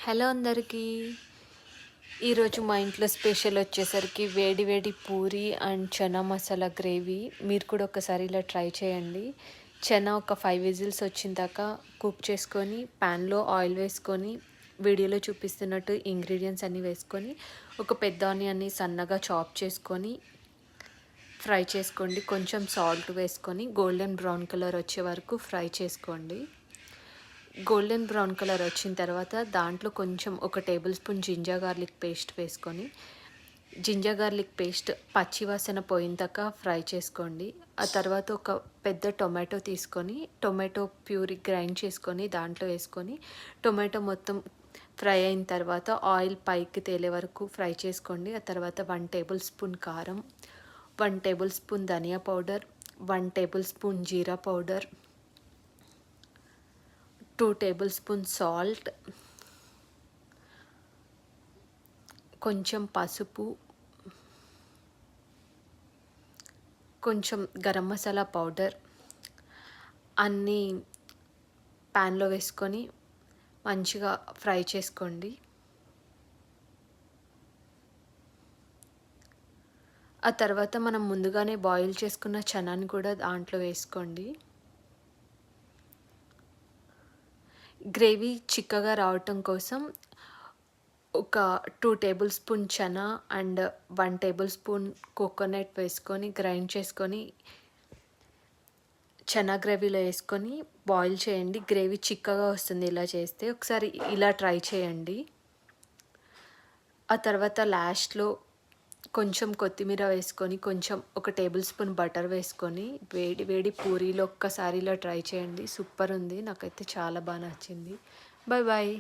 Hello అందరికీ. ఈరోజు మా ఇంట్లో స్పెషల్ వచ్చేసరికి వేడి వేడి పూరి అండ్ చనా మసాలా గ్రేవీ. మీరు కూడా ఒకసారి ఇలా ట్రై చేయండి. చనా ఒక 5 విజిల్స్ వచ్చిన దాకా కుక్ చేసుకొని ప్యాన్లో ఆయిల్ వేసుకొని వీడియోలో చూపిస్తున్నట్టు ఇంగ్రీడియంట్స్ అన్నీ వేసుకొని ఒక పెద్ద ఆనియన్ని సన్నగా చాప్ చేసుకొని ఫ్రై చేసుకోండి. కొంచెం సాల్ట్ వేసుకొని గోల్డెన్ బ్రౌన్ కలర్ వచ్చే వరకు ఫ్రై చేసుకోండి. గోల్డెన్ బ్రౌన్ కలర్ వచ్చిన తర్వాత దాంట్లో కొంచెం ఒక table spoon ginger garlic paste వేసుకొని జింజర్ గార్లిక్ పేస్ట్ పచ్చివాసన పోయేంతక ఫ్రై చేసుకోండి. ఆ తర్వాత ఒక పెద్ద టొమాటో తీసుకొని టొమాటో ప్యూరీ గ్రైండ్ చేసుకొని దాంట్లో వేసుకొని టొమాటో మొత్తం ఫ్రై అయిన తర్వాత ఆయిల్ పైకి తేలే వరకు ఫ్రై చేసుకోండి. ఆ తర్వాత 1 టేబుల్ స్పూన్ కారం, 1 టేబుల్ స్పూన్ ధనియా పౌడర్, 1 టేబుల్ స్పూన్ జీరా పౌడర్, 2 టేబుల్ స్పూన్ సాల్ట్, కొంచెం పసుపు, కొంచెం గరం మసాలా పౌడర్ అన్నీ ప్యాన్లో వేసుకొని మంచిగా ఫ్రై చేసుకోండి. ఆ తర్వాత మనం ముందుగానే బాయిల్ చేసుకున్న చనాని కూడా దాంట్లో వేసుకోండి. గ్రేవీ చిక్కగా రావటం కోసం ఒక 2 table spoon chana and 1 table spoon coconut వేసుకొని గ్రైండ్ చేసుకొని చనా గ్రేవీలో వేసుకొని బాయిల్ చేయండి. గ్రేవీ చిక్కగా వస్తుంది ఇలా చేస్తే. ఒకసారి ఇలా ట్రై చేయండి. ఆ తర్వాత లాస్ట్లో కొంచెం కొత్తిమీర వేసుకొని కొంచెం ఒక టేబుల్ స్పూన్ బటర్ వేసుకొని వేడి వేడి పూరీలో ఒక్కసారి ఇలా ట్రై చేయండి. సూపర్ ఉంది. నాకైతే చాలా బాగా నచ్చింది. Bye bye.